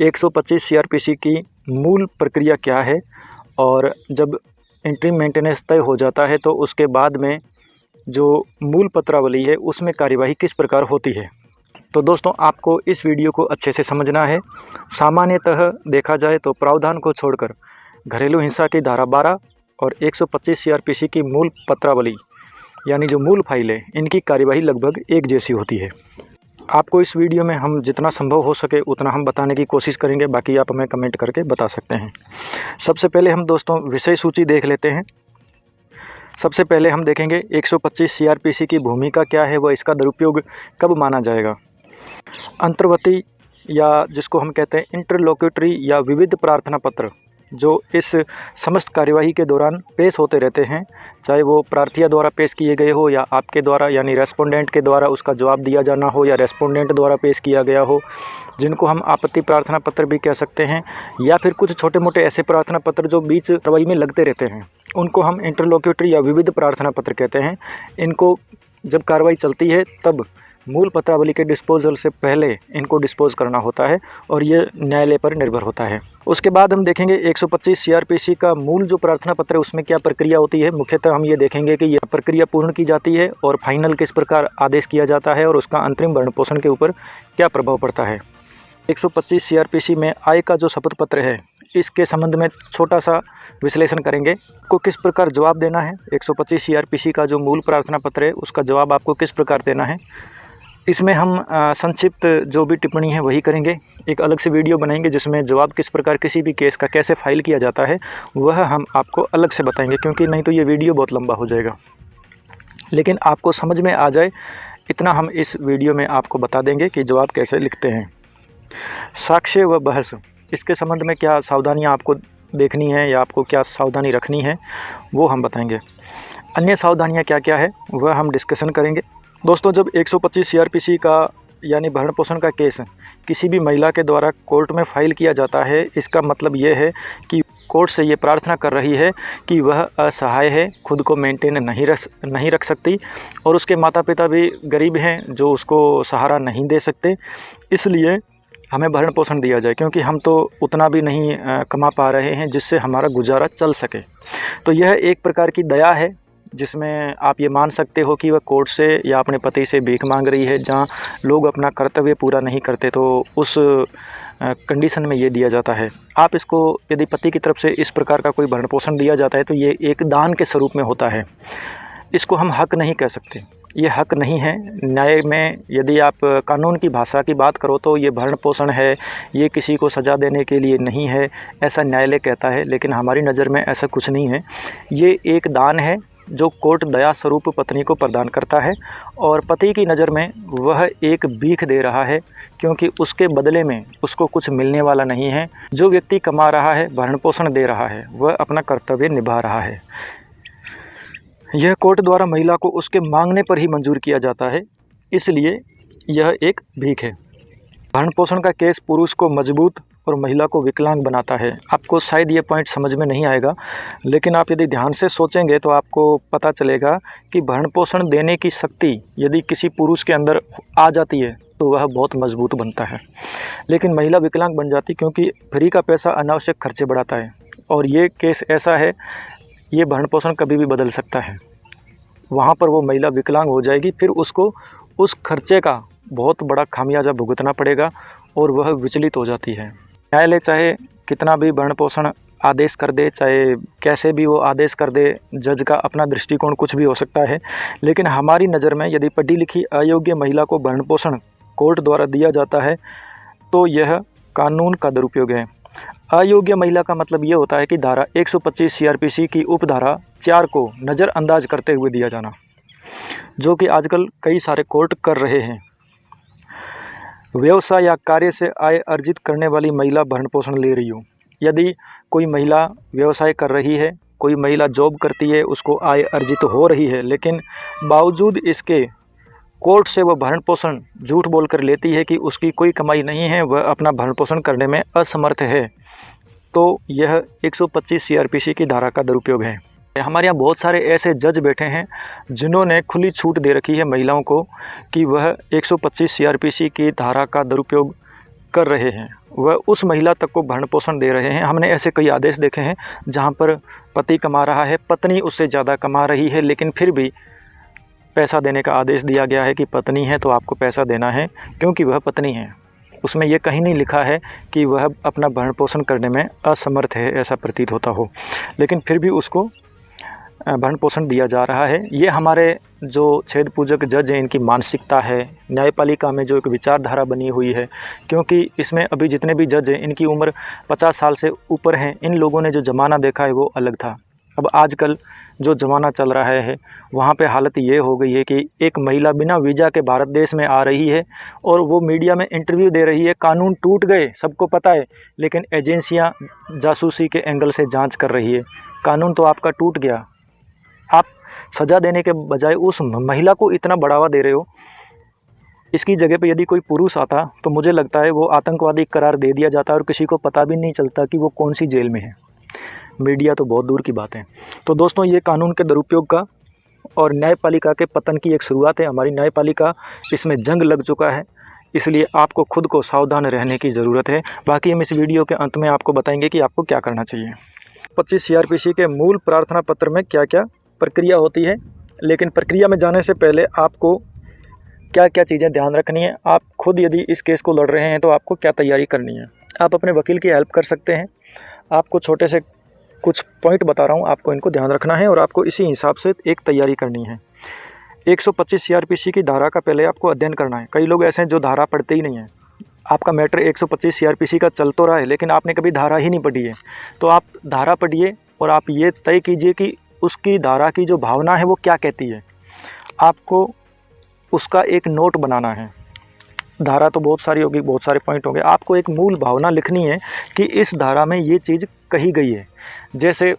125 CrPC की मूल प्रक्रिया क्या है और जब इंटरिम मेंटेनेंस तय हो जाता है तो उसके बाद में जो मूल पत्रावली है उसमें कार्यवाही किस प्रकार होती है। तो दोस्तों, आपको इस वीडियो को अच्छे से समझना है। सामान्यतः देखा जाए तो प्रावधान को छोड़कर घरेलू हिंसा की धारा 12 और 125 सीआरपीसी की मूल पत्रावली यानी जो मूल फाइल है, इनकी कार्यवाही लगभग एक जैसी होती है। आपको इस वीडियो में हम जितना संभव हो सके उतना हम बताने की कोशिश करेंगे, बाकी आप हमें कमेंट करके बता सकते हैं। सबसे पहले हम दोस्तों विषय सूची देख लेते हैं। सबसे पहले हम देखेंगे 125 सीआरपीसी की भूमिका क्या है, वह इसका दुरुपयोग कब माना जाएगा। अंतर्वर्ती या जिसको हम कहते हैं इंटरलोक्यूटरी या विविध प्रार्थना पत्र जो इस समस्त कार्यवाही के दौरान पेश होते रहते हैं, चाहे वो प्रार्थिया द्वारा पेश किए गए हो या आपके द्वारा यानी रेस्पोंडेंट के द्वारा उसका जवाब दिया जाना हो या रेस्पोंडेंट द्वारा पेश किया गया हो, जिनको हम आपत्ति प्रार्थना पत्र भी कह सकते हैं, या फिर कुछ छोटे मोटे ऐसे प्रार्थना पत्र जो बीच कार्रवाई में लगते रहते हैं, उनको हम इंटरलोक्यूटरी या विविध प्रार्थना पत्र कहते हैं। इनको जब कार्रवाई चलती है तब मूल पत्रावली के डिस्पोजल से पहले इनको डिस्पोज करना होता है और ये न्यायालय पर निर्भर होता है। उसके बाद हम देखेंगे 125 सीआरपीसी का मूल जो प्रार्थना पत्र है उसमें क्या प्रक्रिया होती है। मुख्यतः हम ये देखेंगे कि यह प्रक्रिया पूर्ण की जाती है और फाइनल किस प्रकार आदेश किया जाता है और उसका अंतरिम भरण पोषण के ऊपर क्या प्रभाव पड़ता है। 125 सीआरपीसी में आय का जो शपथ पत्र है, इसके संबंध में छोटा सा विश्लेषण करेंगे। को किस प्रकार जवाब देना है, 125 सीआरपीसी का जो मूल प्रार्थना पत्र है उसका जवाब आपको किस प्रकार देना है। इसमें हम संक्षिप्त जो भी टिप्पणी है वही करेंगे। एक अलग से वीडियो बनाएंगे जिसमें जवाब किस प्रकार किसी भी केस का कैसे फाइल किया जाता है वह हम आपको अलग से बताएंगे, क्योंकि नहीं तो ये वीडियो बहुत लंबा हो जाएगा। लेकिन आपको समझ में आ जाए इतना हम इस वीडियो में आपको बता देंगे कि जवाब कैसे लिखते हैं। साक्ष्य व बहस, इसके संबंध में क्या सावधानियाँ आपको देखनी है या आपको क्या सावधानी रखनी है वो हम बताएंगे। अन्य सावधानियाँ क्या क्या है वह हम डिस्कशन करेंगे। दोस्तों, जब 125 सीआरपीसी का यानी भरण पोषण का केस किसी भी महिला के द्वारा कोर्ट में फाइल किया जाता है, इसका मतलब ये है कि कोर्ट से ये प्रार्थना कर रही है कि वह असहाय है, खुद को मेंटेन नहीं रख सकती और उसके माता पिता भी गरीब हैं जो उसको सहारा नहीं दे सकते, इसलिए हमें भरण पोषण दिया जाए, क्योंकि हम तो उतना भी नहीं कमा पा रहे हैं जिससे हमारा गुजारा चल सके। तो यह एक प्रकार की दया है जिसमें आप ये मान सकते हो कि वह कोर्ट से या अपने पति से भीख मांग रही है, जहाँ लोग अपना कर्तव्य पूरा नहीं करते तो उस कंडीशन में ये दिया जाता है। आप इसको यदि पति की तरफ से इस प्रकार का कोई भरण पोषण दिया जाता है तो ये एक दान के स्वरूप में होता है। इसको हम हक नहीं कह सकते, ये हक नहीं है। न्याय में यदि आप कानून की भाषा की बात करो तो ये भरण पोषण है, ये किसी को सज़ा देने के लिए नहीं है, ऐसा न्यायालय कहता है। लेकिन हमारी नज़र में ऐसा कुछ नहीं है, ये एक दान है जो कोर्ट दया स्वरूप पत्नी को प्रदान करता है और पति की नज़र में वह एक भीख दे रहा है, क्योंकि उसके बदले में उसको कुछ मिलने वाला नहीं है। जो व्यक्ति कमा रहा है, भरण पोषण दे रहा है, वह अपना कर्तव्य निभा रहा है। यह कोर्ट द्वारा महिला को उसके मांगने पर ही मंजूर किया जाता है, इसलिए यह एक भीख है। भरण पोषण का केस पुरुष को मजबूत और महिला को विकलांग बनाता है। आपको शायद ये पॉइंट समझ में नहीं आएगा, लेकिन आप यदि ध्यान से सोचेंगे तो आपको पता चलेगा कि भरण पोषण देने की शक्ति यदि किसी पुरुष के अंदर आ जाती है तो वह बहुत मजबूत बनता है, लेकिन महिला विकलांग बन जाती क्योंकि फ्री का पैसा अनावश्यक खर्चे बढ़ाता है। और ये केस ऐसा है, ये भरण पोषण कभी भी बदल सकता है। वहाँ पर वो महिला विकलांग हो जाएगी, फिर उसको उस खर्चे का बहुत बड़ा खामियाजा भुगतना पड़ेगा और वह विचलित हो जाती है। न्यायालय चाहे कितना भी भरण पोषण आदेश कर दे, चाहे कैसे भी वो आदेश कर दे, जज का अपना दृष्टिकोण कुछ भी हो सकता है, लेकिन हमारी नज़र में यदि पढ़ी लिखी अयोग्य महिला को भरण पोषण कोर्ट द्वारा दिया जाता है तो यह कानून का दुरुपयोग है। अयोग्य महिला का मतलब ये होता है कि धारा 125 सीआरपीसी की उपधारा 4 को नज़रअंदाज करते हुए दिया जाना, जो कि आजकल कई सारे कोर्ट कर रहे हैं। व्यवसाय या कार्य से आय अर्जित करने वाली महिला भरण पोषण ले रही हो, यदि कोई महिला व्यवसाय कर रही है, कोई महिला जॉब करती है, उसको आय अर्जित हो रही है, लेकिन बावजूद इसके कोर्ट से वह भरण पोषण झूठ बोलकर लेती है कि उसकी कोई कमाई नहीं है, वह अपना भरण पोषण करने में असमर्थ है, तो यह 125 सीआरपीसी की धारा का दुरुपयोग है। हमारे यहाँ बहुत सारे ऐसे जज बैठे हैं जिन्होंने खुली छूट दे रखी है महिलाओं को कि वह 125 सीआरपीसी की धारा का दुरुपयोग कर रहे हैं वह उस महिला तक को भरण पोषण दे रहे हैं। हमने ऐसे कई आदेश देखे हैं जहां पर पति कमा रहा है, पत्नी उससे ज़्यादा कमा रही है, लेकिन फिर भी पैसा देने का आदेश दिया गया है कि पत्नी है तो आपको पैसा देना है क्योंकि वह पत्नी है। उसमें यह कहीं नहीं लिखा है कि वह अपना भरण पोषण करने में असमर्थ है, ऐसा प्रतीत होता हो, लेकिन फिर भी उसको भरण पोषण दिया जा रहा है। ये हमारे जो छेद पूजक जज हैं इनकी मानसिकता है। न्यायपालिका में जो एक विचारधारा बनी हुई है, क्योंकि इसमें अभी जितने भी जज हैं इनकी उम्र 50 साल से ऊपर हैं। इन लोगों ने जो ज़माना देखा है वो अलग था। अब आजकल जो ज़माना चल रहा है वहाँ पे हालत ये हो गई है कि एक महिला बिना वीज़ा के भारत देश में आ रही है और वो मीडिया में इंटरव्यू दे रही है। कानून टूट गए, सबको पता है, लेकिन एजेंसियाँ जासूसी के एंगल से जांच कर रही है। कानून तो आपका टूट गया, आप सज़ा देने के बजाय उस महिला को इतना बढ़ावा दे रहे हो। इसकी जगह पे यदि कोई पुरुष आता तो मुझे लगता है वो आतंकवादी करार दे दिया जाता और किसी को पता भी नहीं चलता कि वो कौन सी जेल में है। मीडिया तो बहुत दूर की बात है। तो दोस्तों, ये कानून के दुरुपयोग का और न्यायपालिका के पतन की एक शुरुआत है। हमारी न्यायपालिका इसमें जंग लग चुका है, इसलिए आपको खुद को सावधान रहने की ज़रूरत है। बाकी हम इस वीडियो के अंत में आपको बताएंगे कि आपको क्या करना चाहिए। 25 CRPC के मूल प्रार्थना पत्र में क्या क्या प्रक्रिया होती है, लेकिन प्रक्रिया में जाने से पहले आपको क्या क्या चीज़ें ध्यान रखनी है। आप खुद यदि इस केस को लड़ रहे हैं तो आपको क्या तैयारी करनी है। आप अपने वकील की हेल्प कर सकते हैं। आपको छोटे से कुछ पॉइंट बता रहा हूँ, आपको इनको ध्यान रखना है और आपको इसी हिसाब से एक तैयारी करनी है। 125 CRPC की धारा का पहले आपको अध्ययन करना है। कई लोग ऐसे हैं जो धारा पढ़ते ही नहीं हैं। आपका मैटर 125 CRPC का चल तो रहा है, लेकिन आपने कभी धारा ही नहीं पढ़ी है। तो आप धारा पढ़िए और आप ये तय कीजिए कि उसकी धारा की जो भावना है वो क्या कहती है। आपको उसका एक नोट बनाना है। धारा तो बहुत सारी होगी, बहुत सारे पॉइंट होंगे। आपको एक मूल भावना लिखनी है कि इस धारा में ये चीज़ कही गई है। जैसे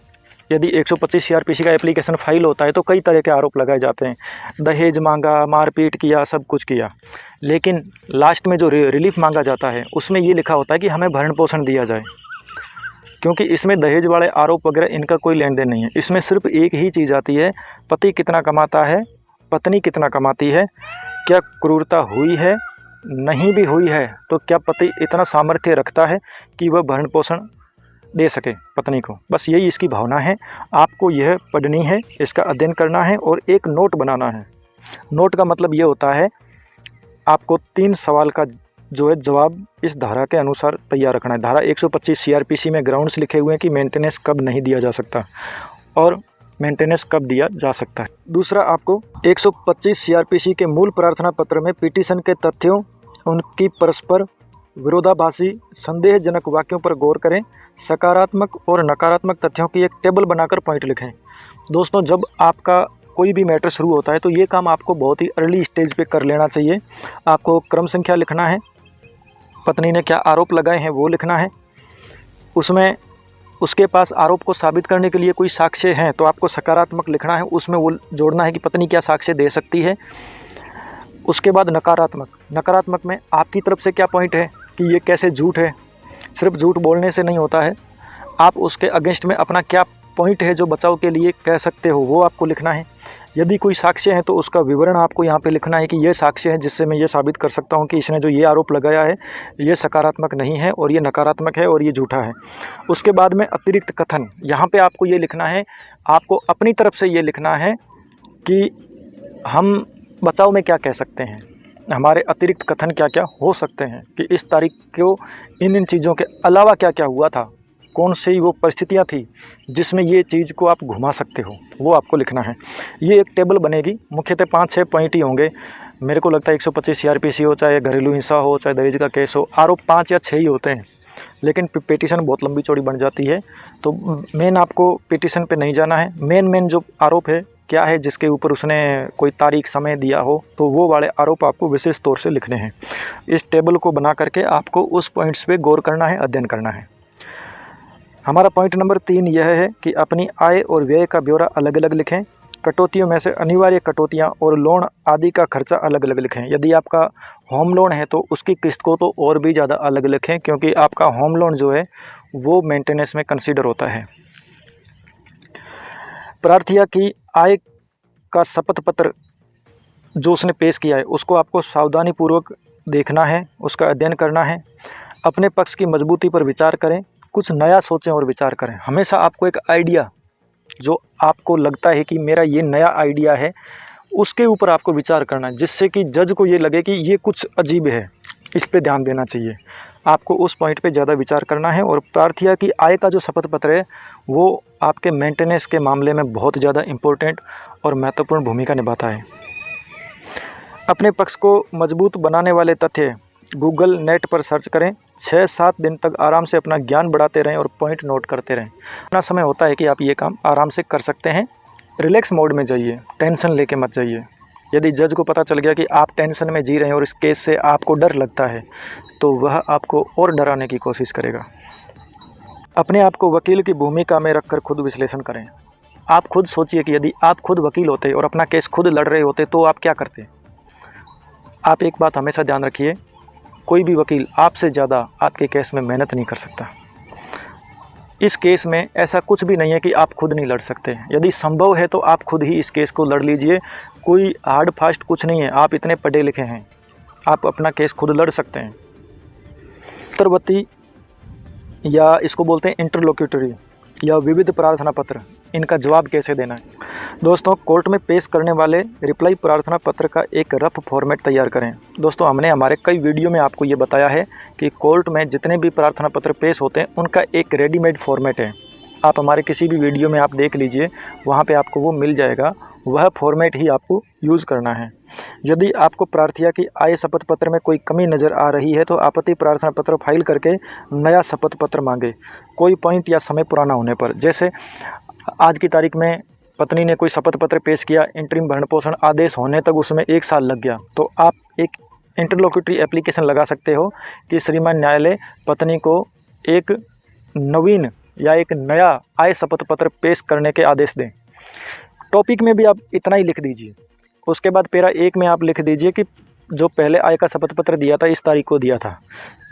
यदि 125 CRPC का एप्लीकेशन फाइल होता है तो कई तरह के आरोप लगाए जाते हैं। दहेज मांगा, मारपीट किया, सब कुछ किया, लेकिन लास्ट में जो रिलीफ मांगा जाता है उसमें ये लिखा होता है कि हमें भरण पोषण दिया जाए, क्योंकि इसमें दहेज वाले आरोप वगैरह इनका कोई लेन देन नहीं है। इसमें सिर्फ एक ही चीज़ आती है, पति कितना कमाता है, पत्नी कितना कमाती है, क्या क्रूरता हुई है, नहीं भी हुई है तो क्या पति इतना सामर्थ्य रखता है कि वह भरण पोषण दे सके पत्नी को। बस यही इसकी भावना है। आपको यह पढ़नी है, इसका अध्ययन करना है और एक नोट बनाना है। नोट का मतलब ये होता है आपको 3 सवाल का जो है जवाब इस धारा के अनुसार तैयार रखना है। धारा 125 CRPC में ग्राउंड्स लिखे हुए हैं कि मेंटेनेंस कब नहीं दिया जा सकता और मेंटेनेंस कब दिया जा सकता है। दूसरा, आपको 125 CRPC के मूल प्रार्थना पत्र में पिटीशन के तथ्यों, उनकी परस्पर विरोधाभासी संदेहजनक वाक्यों पर गौर करें। सकारात्मक और नकारात्मक तथ्यों की एक टेबल बनाकर पॉइंट लिखें। दोस्तों, जब आपका कोई भी मैटर शुरू होता है तो ये काम आपको बहुत ही अर्ली स्टेज पे कर लेना चाहिए। आपको क्रम संख्या लिखना है, पत्नी ने क्या आरोप लगाए हैं वो लिखना है, उसमें उसके पास आरोप को साबित करने के लिए कोई साक्ष्य हैं तो आपको सकारात्मक लिखना है, उसमें वो जोड़ना है कि पत्नी क्या साक्ष्य दे सकती है। उसके बाद नकारात्मक में आपकी तरफ से क्या पॉइंट है कि ये कैसे झूठ है। सिर्फ झूठ बोलने से नहीं होता है, आप उसके अगेंस्ट में अपना क्या पॉइंट है जो बचाव के लिए कह सकते हो वो आपको लिखना है। यदि कोई साक्ष्य है तो उसका विवरण आपको यहाँ पे लिखना है कि ये साक्ष्य है जिससे मैं ये साबित कर सकता हूँ कि इसने जो ये आरोप लगाया है ये सकारात्मक नहीं है और ये नकारात्मक है और ये झूठा है। उसके बाद में अतिरिक्त कथन, यहाँ पे आपको ये लिखना है, आपको अपनी तरफ से ये लिखना है कि हम बचाव में क्या कह सकते हैं, हमारे अतिरिक्त कथन क्या क्या हो सकते हैं, कि इस तारीख को इन चीज़ों के अलावा क्या क्या हुआ था, कौन सी वो परिस्थितियाँ थी जिसमें ये चीज़ को आप घुमा सकते हो, वो आपको लिखना है। ये एक टेबल बनेगी, मुख्यतः 5-6 पॉइंट ही होंगे। मेरे को लगता है 125 CRPC हो, चाहे घरेलू हिंसा हो, चाहे दहेज का केस हो, आरोप 5 या 6 ही होते हैं, लेकिन पिटीशन बहुत लंबी चौड़ी बन जाती है। तो मेन आपको पिटीशन पे नहीं जाना है, मेन जो आरोप है क्या है जिसके ऊपर उसने कोई तारीख समय दिया हो, तो वो वाले आरोप आपको विशेष तौर से लिखने हैं। इस टेबल को बना करके आपको उस पॉइंट्स पे गौर करना है, अध्ययन करना है। हमारा पॉइंट नंबर 3 यह है कि अपनी आय और व्यय का ब्यौरा अलग अलग लिखें। कटौतियों में से अनिवार्य कटौतियाँ और लोन आदि का खर्चा अलग अलग लिखें। यदि आपका होम लोन है तो उसकी किस्त को तो और भी ज़्यादा अलग लिखें, क्योंकि आपका होम लोन जो है वो मेंटेनेंस में कंसीडर होता है। प्रार्थिया की आय का शपथ पत्र जो उसने पेश किया है उसको आपको सावधानीपूर्वक देखना है, उसका अध्ययन करना है। अपने पक्ष की मजबूती पर विचार करें, कुछ नया सोचें और विचार करें। हमेशा आपको एक आइडिया जो आपको लगता है कि मेरा ये नया आइडिया है, उसके ऊपर आपको विचार करना है, जिससे कि जज को ये लगे कि ये कुछ अजीब है, इस पे ध्यान देना चाहिए। आपको उस पॉइंट पे ज़्यादा विचार करना है। और प्रार्थना की आय का जो शपथ पत्र है वो आपके मेंटेनेंस के मामले में बहुत ज़्यादा इम्पोर्टेंट और महत्वपूर्ण भूमिका निभाता है। अपने पक्ष को मजबूत बनाने वाले तथ्य गूगल नेट पर सर्च करें। 6-7 दिन तक आराम से अपना ज्ञान बढ़ाते रहें और पॉइंट नोट करते रहें। इतना समय होता है कि आप ये काम आराम से कर सकते हैं। रिलैक्स मोड में जाइए, टेंशन लेके मत जाइए। यदि जज को पता चल गया कि आप टेंशन में जी रहे हैं और इस केस से आपको डर लगता है, तो वह आपको और डराने की कोशिश करेगा। अपने आप को वकील की भूमिका में रखकर खुद विश्लेषण करें। आप खुद सोचिए कि यदि आप खुद वकील होते और अपना केस खुद लड़ रहे होते तो आप क्या करते। आप एक बात हमेशा ध्यान रखिए, कोई भी वकील आपसे ज़्यादा आपके केस में मेहनत नहीं कर सकता। इस केस में ऐसा कुछ भी नहीं है कि आप खुद नहीं लड़ सकते। यदि संभव है तो आप खुद ही इस केस को लड़ लीजिए। कोई हार्ड फास्ट कुछ नहीं है, आप इतने पढ़े लिखे हैं, आप अपना केस खुद लड़ सकते हैं। उत्तरवर्ती या इसको बोलते हैं इंटरलोक्यूटरी या विविध प्रार्थना पत्र, इनका जवाब कैसे देना है। दोस्तों, कोर्ट में पेश करने वाले रिप्लाई प्रार्थना पत्र का एक रफ फॉर्मेट तैयार करें। दोस्तों, हमने हमारे कई वीडियो में आपको ये बताया है कि कोर्ट में जितने भी प्रार्थना पत्र पेश होते हैं उनका एक रेडीमेड फॉर्मेट है। आप हमारे किसी भी वीडियो में आप देख लीजिए, वहाँ पे आपको वो मिल जाएगा। वह फॉर्मेट ही आपको यूज़ करना है। यदि आपको प्रार्थना की आय शपथ पत्र में कोई कमी नज़र आ रही है तो आपत्ति प्रार्थना पत्र फाइल करके नया शपथ पत्र मांगे। कोई पॉइंट या समय पुराना होने पर, जैसे आज की तारीख में पत्नी ने कोई शपथ पत्र पेश किया, इंटरिम भरण पोषण आदेश होने तक उसमें 1 साल लग गया, तो आप एक इंटरलोक्यूटरी एप्लीकेशन लगा सकते हो कि श्रीमान न्यायालय पत्नी को एक नवीन या एक नया आय शपथ पत्र पेश करने के आदेश दें। टॉपिक में भी आप इतना ही लिख दीजिए। उसके बाद पैरा 1 में आप लिख दीजिए कि जो पहले आय का शपथ पत्र दिया था इस तारीख को दिया था।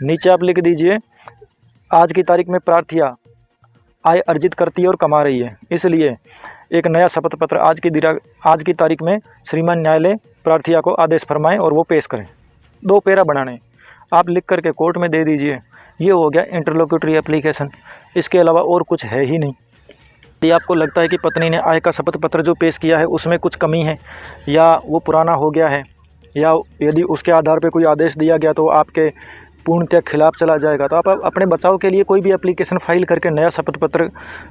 नीचे आप लिख दीजिए आज की तारीख में प्रार्थना आय अर्जित करती है और कमा रही है, इसलिए एक नया शपथ पत्र आज की तारीख में श्रीमान न्यायालय प्रार्थना को आदेश फरमाएं और वो पेश करें। 2 पैरा बनाने आप लिख करके कोर्ट में दे दीजिए। ये हो गया इंटरलोक्यूटरी एप्लीकेशन। इसके अलावा और कुछ है ही नहीं। यदि आपको लगता है कि पत्नी ने आय का शपथ पत्र जो पेश किया है उसमें कुछ कमी है या वो पुराना हो गया है, या यदि उसके आधार पर कोई आदेश दिया गया तो आपके पूर्णतः खिलाफ चला जाएगा, तो आप अपने बचाव के लिए कोई भी एप्लीकेशन फाइल करके नया शपथ पत्र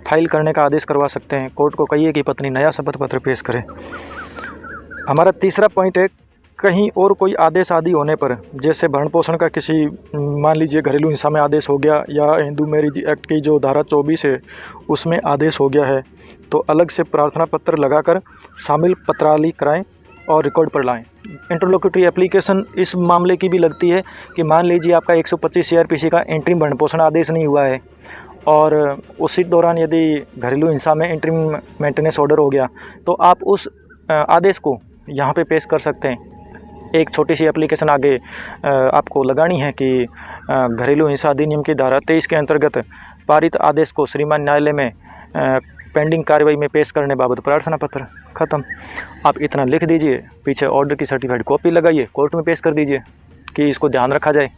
फाइल करने का आदेश करवा सकते हैं। कोर्ट को कहिए कि पत्नी नया शपथ पत्र पेश करे। हमारा तीसरा पॉइंट है, कहीं और कोई आदेश आदि होने पर, जैसे भरण पोषण का किसी मान लीजिए घरेलू हिंसा में आदेश हो गया या हिंदू मैरिज एक्ट की जो धारा 24 है उसमें आदेश हो गया है, तो अलग से प्रार्थना पत्र लगाकर शामिल पत्रावली कराएं और रिकॉर्ड पर लाएं। इंटरलोक्यूटरी एप्लीकेशन इस मामले की भी लगती है कि मान लीजिए आपका 125 CRPC का इंटरिम भरण पोषण आदेश नहीं हुआ है और उसी दौरान यदि घरेलू हिंसा में इंटरिम मेंटेनेंस ऑर्डर हो गया, तो आप उस आदेश को यहाँ पे पेश कर सकते हैं। एक छोटी सी एप्लीकेशन आगे आपको लगानी है कि घरेलू हिंसा अधिनियम की धारा 23 के अंतर्गत पारित आदेश को श्रीमान न्यायालय में पेंडिंग कार्रवाई में पेश करने बाबत प्रार्थना पत्र। ख़त्म। आप इतना लिख दीजिए, पीछे ऑर्डर की सर्टिफाइड कॉपी लगाइए, कोर्ट में पेश कर दीजिए कि इसको ध्यान रखा जाए।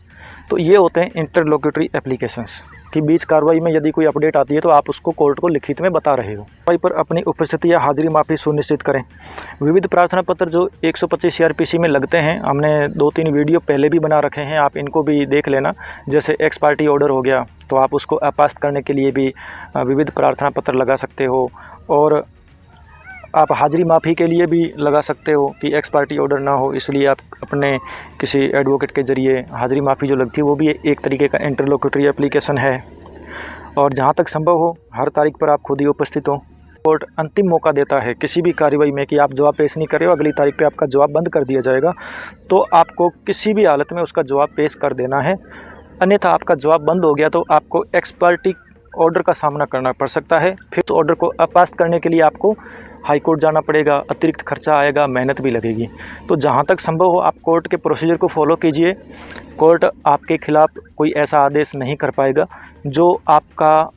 तो ये होते हैं इंटरलोक्यूटरी एप्लीकेशंस कि बीच कार्रवाई में यदि कोई अपडेट आती है तो आप उसको कोर्ट को लिखित में बता रहे हो। कार्रवाई पर अपनी उपस्थिति या हाजिरी माफ़ी सुनिश्चित करें। विविध प्रार्थना पत्र जो 125 CRPC में लगते हैं, हमने 2-3 वीडियो पहले भी बना रखे हैं, आप इनको भी देख लेना। जैसे एक्स पार्टी ऑर्डर हो गया तो आप उसको अपास्त करने के लिए भी विविध प्रार्थना पत्र लगा सकते हो, और आप हाजिरी माफ़ी के लिए भी लगा सकते हो कि एक्स पार्टी ऑर्डर ना हो, इसलिए आप अपने किसी एडवोकेट के ज़रिए हाजिरी माफ़ी जो लगती है वो भी एक तरीके का इंटरलोक्यूटरी एप्लीकेशन है। और जहाँ तक संभव हो हर तारीख पर आप खुद ही उपस्थित हो। कोर्ट अंतिम मौका देता है किसी भी कार्रवाई में कि आप जवाब पेश नहीं करें, अगली तारीख पे आपका जवाब बंद कर दिया जाएगा, तो आपको किसी भी हालत में उसका जवाब पेश कर देना है। अन्यथा आपका जवाब बंद हो गया तो आपको एक्स पार्टी ऑर्डर का सामना करना पड़ सकता है। फिर उस ऑर्डर को अपास्त करने के लिए आपको हाई कोर्ट जाना पड़ेगा, अतिरिक्त खर्चा आएगा, मेहनत भी लगेगी। तो जहाँ तक संभव हो आप कोर्ट के प्रोसीजर को फॉलो कीजिए। कोर्ट आपके खिलाफ़ कोई ऐसा आदेश नहीं कर पाएगा जो आपका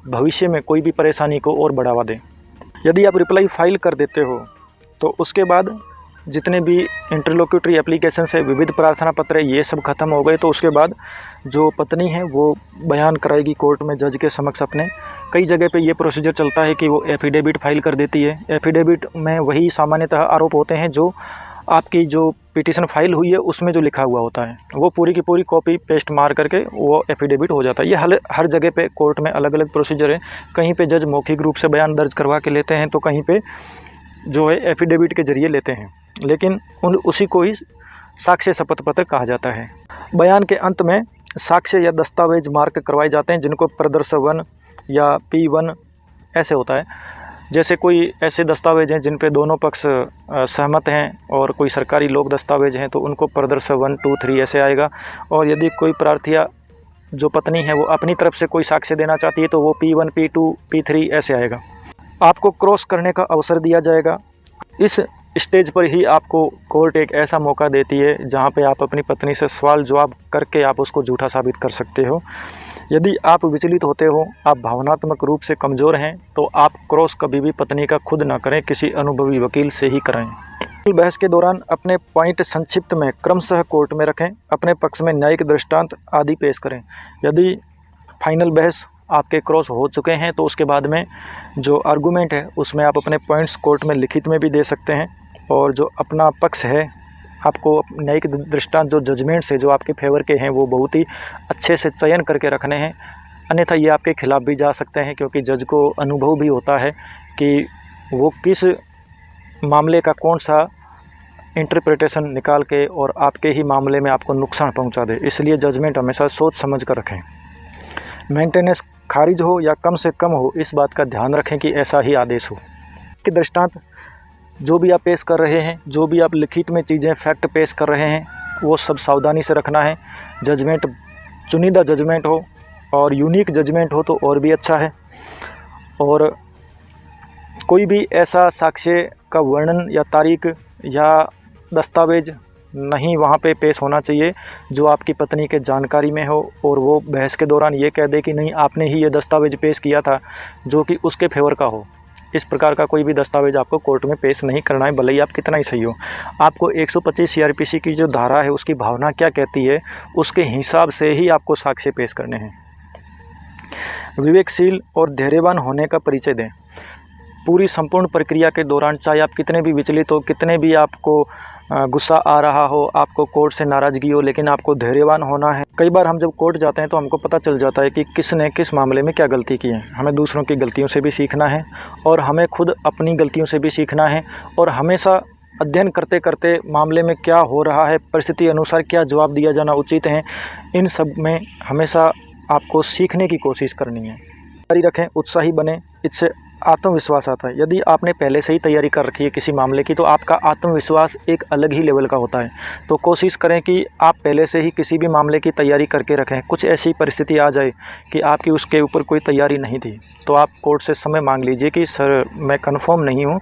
भविष्य में कोई भी परेशानी को और बढ़ावा दे। यदि आप रिप्लाई फाइल कर देते हो तो उसके बाद जितने भी इंटरलोक्यूटरी एप्लीकेशन से विविध प्रार्थना पत्र ये सब ख़त्म हो गए, तो उसके बाद जो पत्नी है वो बयान कराएगी कोर्ट में जज के समक्ष अपने। कई जगह पे ये प्रोसीजर चलता है कि वो एफिडेविट फाइल कर देती है। एफिडेविट में वही सामान्यतः आरोप होते हैं जो आपकी जो पिटीशन फाइल हुई है उसमें जो लिखा हुआ होता है, वो पूरी की पूरी कॉपी पेस्ट मार करके वो एफिडेविट हो जाता है। ये हर जगह पे कोर्ट में अलग अलग प्रोसीजर है। कहीं पे जज मौखिक रूप से बयान दर्ज करवा के लेते हैं, तो कहीं पे जो है एफिडेविट के ज़रिए लेते हैं, लेकिन उसी को ही साक्ष्य शपथ पत्र कहा जाता है। बयान के अंत में साक्ष्य या दस्तावेज मार्क करवाए जाते हैं, जिनको प्रदर्श 1 या P1 ऐसे होता है। जैसे कोई ऐसे दस्तावेज हैं जिन पे दोनों पक्ष सहमत हैं, और कोई सरकारी लोक दस्तावेज हैं तो उनको प्रदर्श 1, 2, 3 ऐसे आएगा। और यदि कोई प्रार्थी जो पत्नी है वो अपनी तरफ से कोई साक्ष्य देना चाहती है तो वो P1, P2, P3 ऐसे आएगा। आपको क्रॉस करने का अवसर दिया जाएगा। इस स्टेज पर ही आपको कोर्ट एक ऐसा मौका देती है जहाँ पे आप अपनी पत्नी से सवाल जवाब करके आप उसको झूठा साबित कर सकते हो। यदि आप विचलित होते हो, आप भावनात्मक रूप से कमज़ोर हैं, तो आप क्रॉस कभी भी पत्नी का खुद ना करें, किसी अनुभवी वकील से ही कराएं। बहस के दौरान अपने पॉइंट संक्षिप्त में क्रमशः कोर्ट में रखें, अपने पक्ष में न्यायिक दृष्टांत आदि पेश करें। यदि फाइनल बहस आपके क्रॉस हो चुके हैं तो उसके बाद में जो आर्गूमेंट है उसमें आप अपने पॉइंट्स कोर्ट में लिखित में भी दे सकते हैं, और जो अपना पक्ष है आपको न्यायिक दृष्टांत जो जजमेंट्स है जो आपके फेवर के हैं वो बहुत ही अच्छे से चयन करके रखने हैं, अन्यथा ये आपके खिलाफ़ भी जा सकते हैं, क्योंकि जज को अनुभव भी होता है कि वो किस मामले का कौन सा इंटरप्रिटेशन निकाल के और आपके ही मामले में आपको नुकसान पहुंचा दे। इसलिए जजमेंट हमेशा सोच समझ कर रखें। मेंटेनेंस खारिज हो या कम से कम हो, इस बात का ध्यान रखें कि ऐसा ही आदेश हो। कि दृष्टांत जो भी आप पेश कर रहे हैं, जो भी आप लिखित में चीज़ें फैक्ट पेश कर रहे हैं, वो सब सावधानी से रखना है। जजमेंट चुनिंदा जजमेंट हो और यूनिक जजमेंट हो तो और भी अच्छा है। और कोई भी ऐसा साक्ष्य का वर्णन या तारीख या दस्तावेज नहीं वहाँ पे पेश होना चाहिए जो आपकी पत्नी के जानकारी में हो, और वो बहस के दौरान ये कह दे कि नहीं आपने ही ये दस्तावेज पेश किया था जो कि उसके फेवर का हो। इस प्रकार का कोई भी दस्तावेज आपको कोर्ट में पेश नहीं करना है, भले ही आप कितना ही सही हो। आपको 125 CRPC की जो धारा है उसकी भावना क्या कहती है उसके हिसाब से ही आपको साक्ष्य पेश करने हैं। विवेकशील और धैर्यवान होने का परिचय दें। पूरी संपूर्ण प्रक्रिया के दौरान चाहे आप कितने भी विचलित हो, कितने भी आपको गुस्सा आ रहा हो, आपको कोर्ट से नाराज़गी हो, लेकिन आपको धैर्यवान होना है। कई बार हम जब कोर्ट जाते हैं तो हमको पता चल जाता है कि किसने किस मामले में क्या गलती की है। हमें दूसरों की गलतियों से भी सीखना है और हमें खुद अपनी गलतियों से भी सीखना है, और हमेशा अध्ययन करते करते मामले में क्या हो रहा है, परिस्थिति अनुसार क्या जवाब दिया जाना उचित है, इन सब में हमेशा आपको सीखने की कोशिश करनी है। तैयारी रखें, उत्साही बने, इससे आत्मविश्वास आता है। यदि आपने पहले से ही तैयारी कर रखी है किसी मामले की तो आपका आत्मविश्वास एक अलग ही लेवल का होता है। तो कोशिश करें कि आप पहले से ही किसी भी मामले की तैयारी करके रखें। कुछ ऐसी परिस्थिति आ जाए कि आपकी उसके ऊपर कोई तैयारी नहीं थी तो आप कोर्ट से समय मांग लीजिए कि सर मैं कंफर्म नहीं हूँ,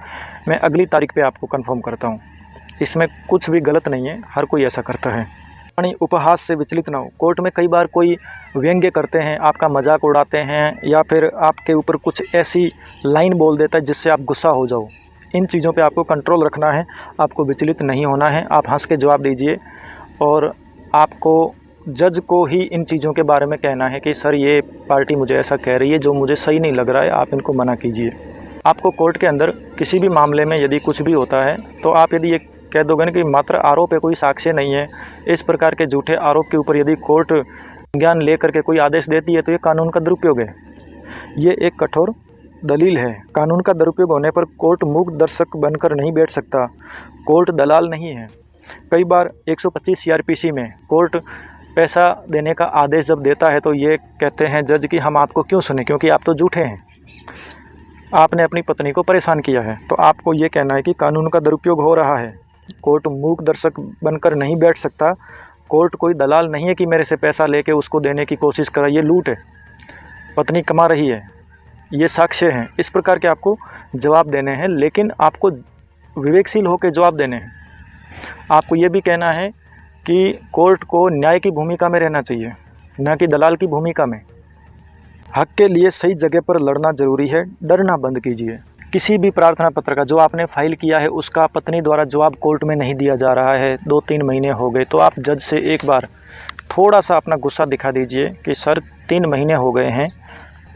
मैं अगली तारीख पे आपको कंफर्म करता हूँ। इसमें कुछ भी गलत नहीं है, हर कोई ऐसा करता है। उपहास से विचलित ना हो। कोर्ट में कई बार कोई व्यंग्य करते हैं, आपका मजाक उड़ाते हैं, या फिर आपके ऊपर कुछ ऐसी लाइन बोल देता है जिससे आप गुस्सा हो जाओ। इन चीज़ों पे आपको कंट्रोल रखना है, आपको विचलित नहीं होना है। आप हंस के जवाब दीजिए और आपको जज को ही इन चीज़ों के बारे में कहना है कि सर ये पार्टी मुझे ऐसा कह रही है जो मुझे सही नहीं लग रहा है, आप इनको मना कीजिए। आपको कोर्ट के अंदर किसी भी मामले में यदि कुछ भी होता है तो आप यदि ये कह दोगे ना कि मात्र आरोप है, कोई साक्ष्य नहीं है, इस प्रकार के झूठे आरोप के ऊपर यदि कोर्ट ज्ञान लेकर के कोई आदेश देती है तो ये कानून का दुरुपयोग है। ये एक कठोर दलील है। कानून का दुरुपयोग होने पर कोर्ट मूक दर्शक बनकर नहीं बैठ सकता। कोर्ट दलाल नहीं है। कई बार 125 CRPC में कोर्ट पैसा देने का आदेश जब देता है तो ये कहते हैं जज कि हम आपको क्यों सुने, क्योंकि आप तो झूठे हैं, आपने अपनी पत्नी को परेशान किया है। तो आपको ये कहना है कि कानून का दुरुपयोग हो रहा है। कोर्ट मूक दर्शक बनकर नहीं बैठ सकता। कोर्ट कोई दलाल नहीं है कि मेरे से पैसा लेके उसको देने की कोशिश करा, ये लूट है, पत्नी कमा रही है, ये साक्ष्य हैं। इस प्रकार के आपको जवाब देने हैं, लेकिन आपको विवेकशील होकर जवाब देने हैं। आपको ये भी कहना है कि कोर्ट को न्याय की भूमिका में रहना चाहिए, न कि दलाल की भूमिका में। हक के लिए सही जगह पर लड़ना ज़रूरी है, डरना बंद कीजिए। किसी भी प्रार्थना पत्र का जो आपने फाइल किया है उसका पत्नी द्वारा जवाब कोर्ट में नहीं दिया जा रहा है, 2-3 महीने हो गए, तो आप जज से एक बार थोड़ा सा अपना गुस्सा दिखा दीजिए कि सर 3 महीने हो गए हैं,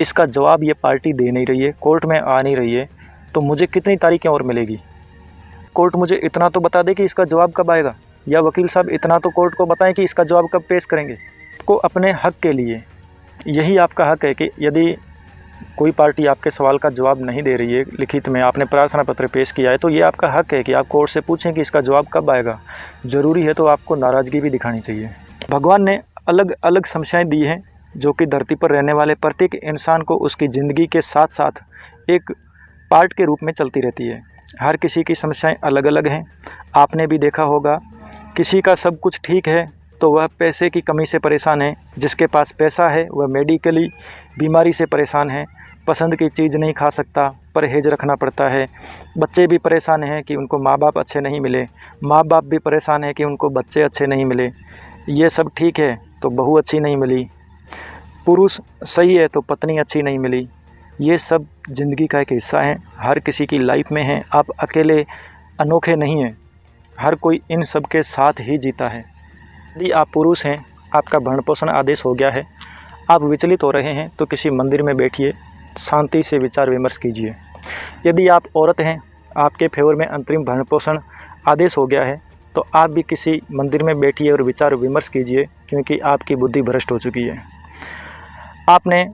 इसका जवाब ये पार्टी दे नहीं रही है, कोर्ट में आ नहीं रही है, तो मुझे कितनी तारीखें और मिलेगी। कोर्ट मुझे इतना तो बता दे कि इसका जवाब कब आएगा, या वकील साहब इतना तो कोर्ट को बताएं कि इसका जवाब कब पेश करेंगे। को अपने हक के लिए, यही आपका हक है कि यदि कोई पार्टी आपके सवाल का जवाब नहीं दे रही है, लिखित में आपने प्रार्थना पत्र पेश किया है, तो ये आपका हक है कि आप कोर्ट से पूछें कि इसका जवाब कब आएगा। ज़रूरी है तो आपको नाराज़गी भी दिखानी चाहिए। भगवान ने अलग अलग समस्याएं दी हैं जो कि धरती पर रहने वाले प्रत्येक इंसान को उसकी ज़िंदगी के साथ साथ एक पार्ट के रूप में चलती रहती है। हर किसी की समस्याएं अलग अलग हैं। आपने भी देखा होगा, किसी का सब कुछ ठीक है तो वह पैसे की कमी से परेशान है, जिसके पास पैसा है वह मेडिकली बीमारी से परेशान है, पसंद की चीज़ नहीं खा सकता, परहेज़ रखना पड़ता है। बच्चे भी परेशान हैं कि उनको माँ बाप अच्छे नहीं मिले, माँ बाप भी परेशान हैं कि उनको बच्चे अच्छे नहीं मिले। ये सब ठीक है तो बहू अच्छी नहीं मिली, पुरुष सही है तो पत्नी अच्छी नहीं मिली। ये सब ज़िंदगी का एक हिस्सा है, हर किसी की लाइफ में है। आप अकेले अनोखे नहीं हैं, हर कोई इन सब के साथ ही जीता है। यदि आप पुरुष हैं, आपका भरण पोषण आदेश हो गया है, आप विचलित हो रहे हैं, तो किसी मंदिर में बैठिए, शांति से विचार विमर्श कीजिए। यदि आप औरत हैं, आपके फेवर में अंतरिम भरण पोषण आदेश हो गया है, तो आप भी किसी मंदिर में बैठिए और विचार विमर्श कीजिए, क्योंकि आपकी बुद्धि भ्रष्ट हो चुकी है। आपने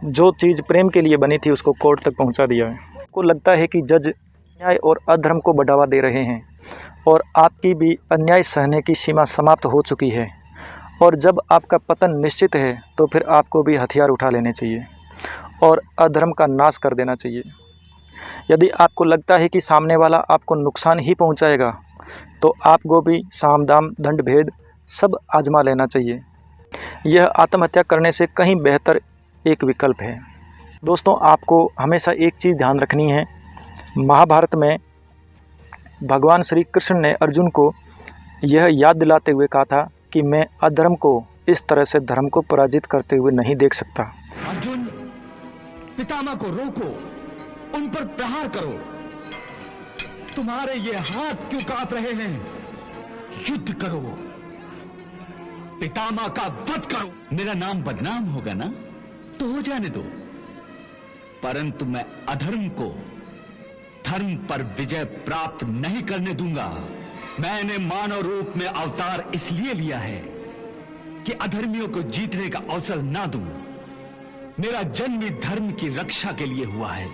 जो चीज़ प्रेम के लिए बनी थी उसको कोर्ट तक पहुंचा दिया है। आपको लगता है कि जज अन्याय और अधर्म को बढ़ावा दे रहे हैं, और आपकी भी अन्याय सहने की सीमा समाप्त हो चुकी है। और जब आपका पतन निश्चित है तो फिर आपको भी हथियार उठा लेने चाहिए और अधर्म का नाश कर देना चाहिए। यदि आपको लगता है कि सामने वाला आपको नुकसान ही पहुंचाएगा, तो आपको भी साम दाम दंड भेद सब आजमा लेना चाहिए। यह आत्महत्या करने से कहीं बेहतर एक विकल्प है। दोस्तों, आपको हमेशा एक चीज़ ध्यान रखनी है, महाभारत में भगवान श्री कृष्ण ने अर्जुन को यह याद दिलाते हुए कहा था कि मैं अधर्म को इस तरह से धर्म को पराजित करते हुए नहीं देख सकता। अर्जुन, पितामह को रोको, उन पर प्रहार करो। तुम्हारे ये हाथ क्यों कांप रहे हैं? युद्ध करो, पितामह का वध करो। मेरा नाम बदनाम होगा ना, तो हो जाने दो, परंतु मैं अधर्म को धर्म पर विजय प्राप्त नहीं करने दूंगा। मैंने मानव रूप में अवतार इसलिए लिया है कि अधर्मियों को जीतने का अवसर ना दूं। मेरा जन्म ही धर्म की रक्षा के लिए हुआ है।